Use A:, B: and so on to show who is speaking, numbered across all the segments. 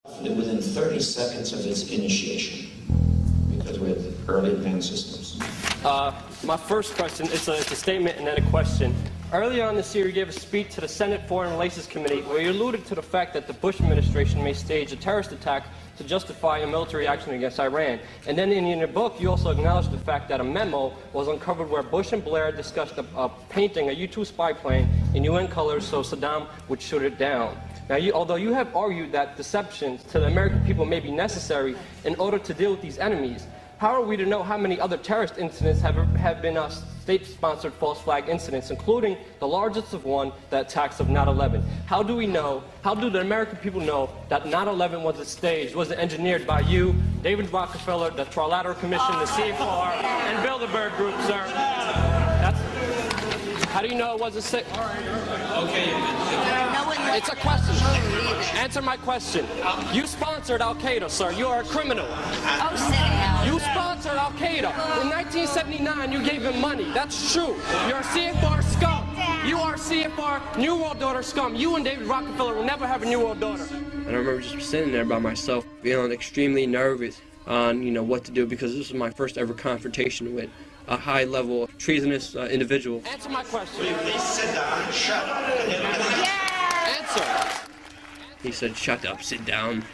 A: Within 30 seconds of its initiation, because we have early advanced systems.
B: My first question is it's a statement and then a question. Earlier on this year, you gave a speech to the Senate Foreign Relations Committee where you alluded to the fact that the Bush administration may stage a terrorist attack to justify a military action against Iran. And then in your book, you also acknowledged the fact that a memo was uncovered where Bush and Blair discussed painting a U-2 spy plane in UN colors so Saddam would shoot it down. Now, although you have argued that deceptions to the American people may be necessary in order to deal with these enemies, how are we to know how many other terrorist incidents have been state-sponsored false flag incidents, including the largest of one, the attacks of 9/11? How do we know, how do the American people know that 9/11 was staged, was engineered by you, David Rockefeller, the Trilateral Commission, the CFR, and Bilderberg Group, sir? How do you know it wasn't sick?
A: Okay.
B: It's a question. Answer my question. You sponsored Al-Qaeda, sir. You are a criminal.
C: Oh, sit down.
B: You sponsored Al-Qaeda. In 1979, you gave him money. That's true. You're a CFR scum. You are CFR New World Order scum. You and David Rockefeller will never have a New World Order.
D: And I remember just sitting there by myself, feeling extremely nervous on, what to do, because this was my first ever confrontation with a high-level treasonous individual.
B: Answer my question.
A: Please sit down. Shut up.
B: Answer.
D: He said, "Shut up, sit down."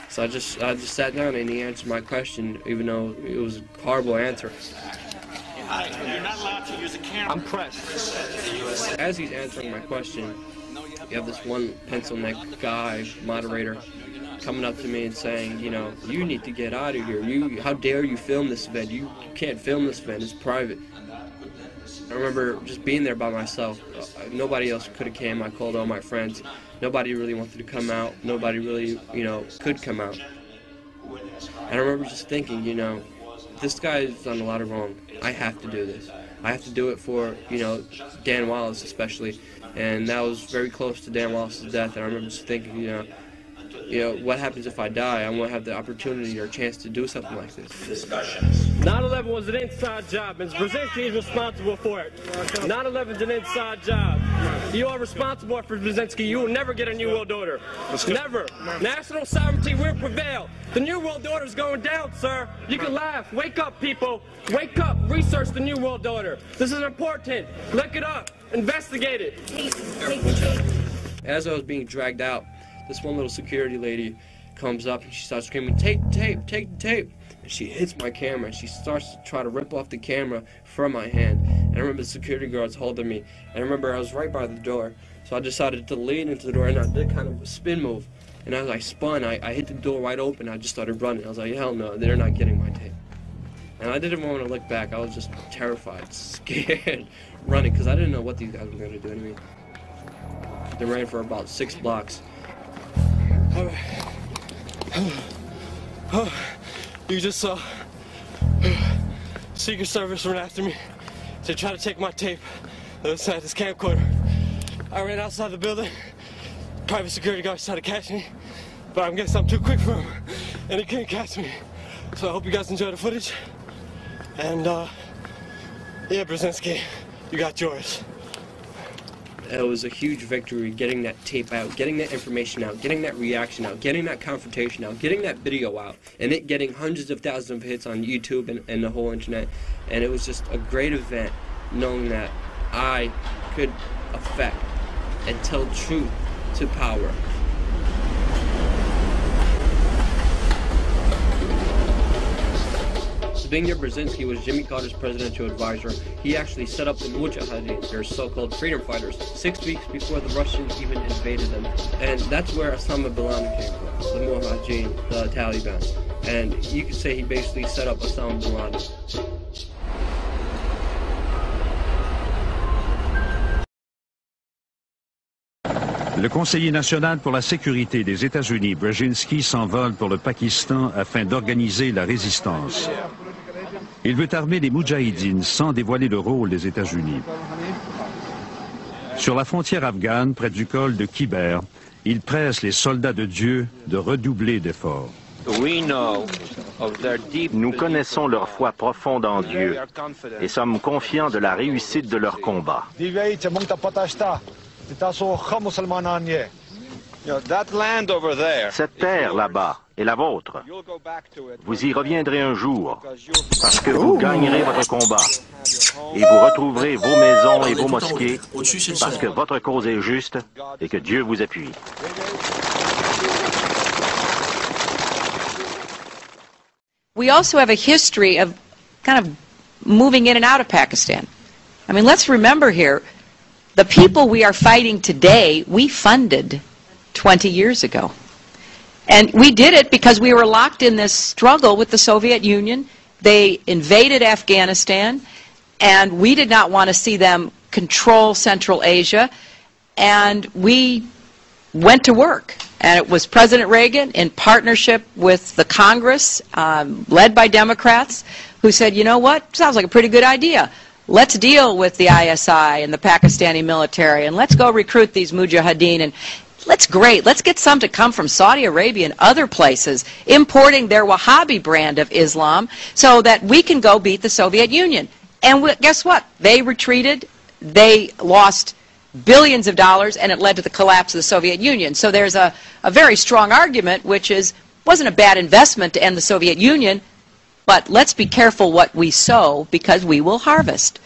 D: So I just sat down and he answered my question, even though it was a horrible answer.
E: You're not allowed to use a camera.
B: I'm pressed.
D: As he's answering my question, you have this one pencil-neck guy, moderator, coming up to me and saying, you need to get out of here. How dare you film this event? You can't film this event. It's private. I remember just being there by myself. Nobody else could have came. I called all my friends. Nobody really wanted to come out. Nobody really, could come out. And I remember just thinking, this guy's done a lot of wrong. I have to do this. I have to do it for, Dan Wallace especially. And that was very close to Dan Wallace's death. And I remember just thinking, what happens if I die? I won't have the opportunity or chance to do something like this.
A: Discussions.
B: 9/11 was an inside job. Ms. Brzezinski is responsible for it. 9/11 is an inside job. You are responsible for Brzezinski. You will never get a New World Order. Never. National sovereignty will prevail. The New World Order is going down, sir. You can laugh. Wake up, people. Wake up. Research the New World Order. This is important. Look it up. Investigate it.
D: As I was being dragged out, this one little security lady comes up and she starts screaming, "Take the tape, take the tape." And she hits my camera and she starts to try to rip off the camera from my hand. And I remember the security guards holding me. And I remember I was right by the door. So I decided to lean into the door and I did kind of a spin move. And as I spun, I hit the door wide open. I just started running. I was like, hell no, they're not getting my tape. And I didn't want to look back. I was just terrified, scared, running, because I didn't know what these guys were going to do to me. They ran for about 6 blocks.
B: You just saw Secret Service run after me to try to take my tape inside this camcorder. I ran outside the building. Private security guards tried to catch me, but I guess I'm too quick for him, and he couldn't catch me. So I hope you guys enjoy the footage. And yeah, Brzezinski, you got yours.
D: It was a huge victory getting that tape out, getting that information out, getting that reaction out, getting that confrontation out, getting that video out, and it getting hundreds of thousands of hits on YouTube and the whole internet. And it was just a great event knowing that I could affect and tell truth to power. Zbigniew Brzezinski was Jimmy Carter's presidential advisor. He actually set up the Mujahideen, their so-called freedom fighters, 6 weeks before the Russians even invaded them. And that's where Osama bin Laden came from, the Mujahideen, the Taliban. And you could say he basically set up Osama bin Laden.
F: Le conseiller national pour la sécurité des États-Unis, Brzezinski, s'envole pour le Pakistan afin d'organiser la résistance. Il veut armer les Moudjahidines sans dévoiler le rôle des États-Unis. Sur la frontière afghane, près du col de Khyber, il presse les soldats de Dieu de redoubler d'efforts.
G: Nous connaissons leur foi profonde en Dieu et sommes confiants de la réussite de leur combat. Cette terre là-bas est la vôtre. Vous y reviendrez un jour, parce que vous gagnerez votre combat. Et vous retrouverez vos maisons et vos mosquées, parce que votre cause est juste et que Dieu vous appuie.
C: We also have a history of kind of moving in and out of Pakistan. I mean, let's remember here, the people we are fighting today, we funded 20 years ago. And we did it because we were locked in this struggle with the Soviet Union. They invaded Afghanistan, and we did not want to see them control Central Asia, and we went to work. And it was President Reagan, in partnership with the Congress, led by Democrats, who said, you know what, sounds like a pretty good idea. Let's deal with the ISI and the Pakistani military, and let's go recruit these mujahideen. And let's get some to come from Saudi Arabia and other places, importing their Wahhabi brand of Islam, so that we can go beat the Soviet Union. And guess what? They retreated. They lost billions of dollars, and it led to the collapse of the Soviet Union. So there's a very strong argument, which is, wasn't a bad investment to end the Soviet Union, but let's be careful what we sow, because we will harvest.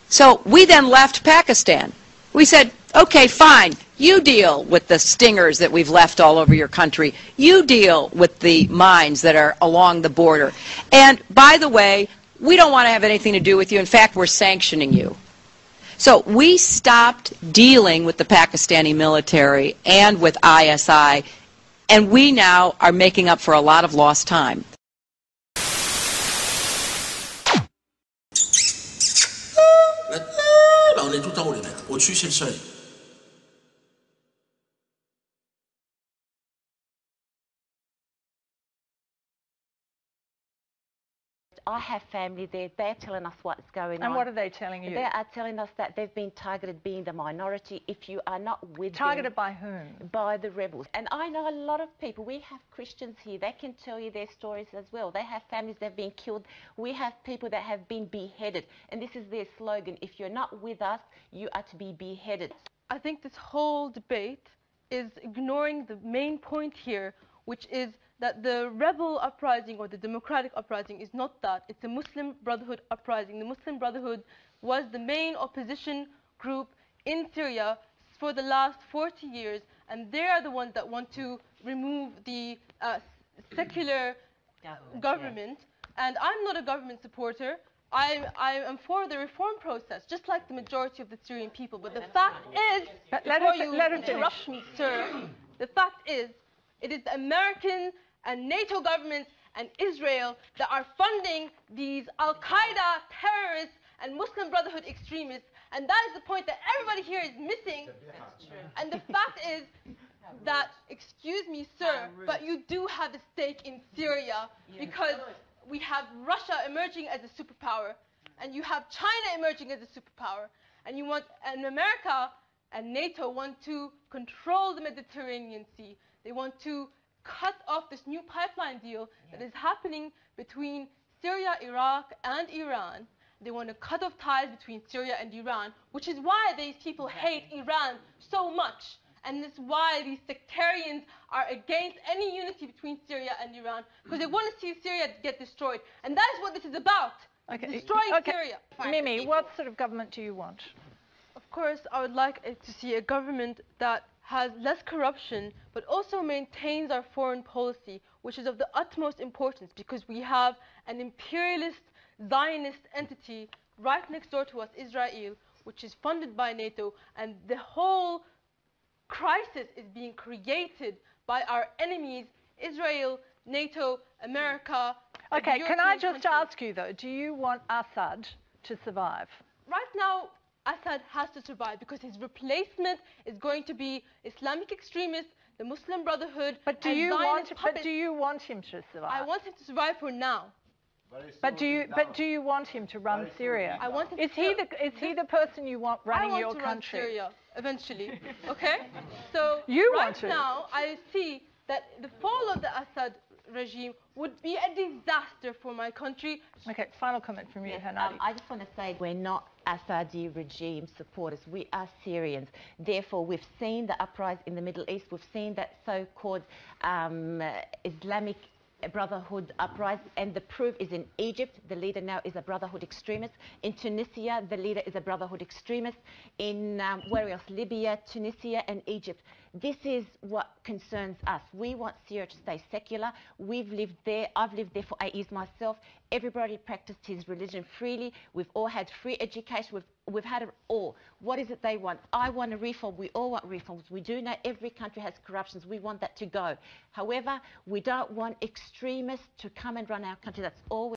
C: So we then left Pakistan. We said, okay, fine, you deal with the stingers that we've left all over your country. You deal with the mines that are along the border. And by the way, we don't want to have anything to do with you. In fact, we're sanctioning you. So we stopped dealing with the Pakistani military and with ISI, and we now are making up for a lot of lost time.
H: I have family there. They're telling us what's going on.
I: And what are they telling you?
H: They are telling us that they've been targeted, being the minority. If you are not with
I: Targeted
H: them,
I: by whom?
H: By the rebels. And I know a lot of people. We have Christians here. They can tell you their stories as well. They have families that have been killed. We have people that have been beheaded. And this is their slogan. If you're not with us, you are to be beheaded.
J: I think this whole debate is ignoring the main point here, which is that the rebel uprising or the democratic uprising is not that. It's a Muslim Brotherhood uprising. The Muslim Brotherhood was the main opposition group in Syria for the last 40 years, and they are the ones that want to remove the secular government. And I'm not a government supporter. I am for the reform process, just like the majority of the Syrian people. But the fact is, before you interrupt me, sir, the fact is, it is the American and NATO governments and Israel that are funding these Al-Qaeda terrorists and Muslim Brotherhood extremists. And that is the point that everybody here is missing. That's true. And the fact is that, excuse me, sir, but you do have a stake in Syria, because we have Russia emerging as a superpower, and you have China emerging as a superpower, and America and NATO want to control the Mediterranean Sea. They want to cut off this new pipeline deal that is happening between Syria, Iraq, and Iran. They want to cut off ties between Syria and Iran, which is why these people hate Iran so much. And this is why these sectarians are against any unity between Syria and Iran, because they want to see Syria get destroyed. And that is what this is about, destroying Syria.
I: Mimi, what sort of government do you want?
J: Of course, I would like to see a government that has less corruption, but also maintains our foreign policy, which is of the utmost importance, because we have an imperialist, Zionist entity right next door to us, Israel, which is funded by NATO, and the whole crisis is being created by our enemies, Israel, NATO, America.
I: Okay, can I just ask you, though, do you want Assad to survive?
J: Right now, Assad has to survive, because his replacement is going to be Islamic extremists, the Muslim Brotherhood,
I: but do you want him to survive?
J: I want him to survive for now.
I: But do you want him to run Syria?
J: I want him
I: is he the person you want running your country?
J: I want to run Syria eventually. Okay? So now I see that the fall of the Assad regime would be a disaster for my country.
I: Okay, final comment from you, Hannadi.
H: I just want to say we're not Assadi regime supporters. We are Syrians. Therefore, we've seen the uprising in the Middle East. We've seen that so-called Islamic Brotherhood uprising, and the proof is in Egypt. The leader now is a Brotherhood extremist. In Tunisia, the leader is a Brotherhood extremist. In where else? Libya, Tunisia, and Egypt. This is what concerns us. We want Syria to stay secular. We've lived there. I've lived there for 8 years myself. Everybody practiced his religion freely. We've all had free education. We've had it all. What is it they want? I want a reform. We all want reforms. We do know every country has corruptions. We want that to go. However, we don't want extremists to come and run our country. That's all.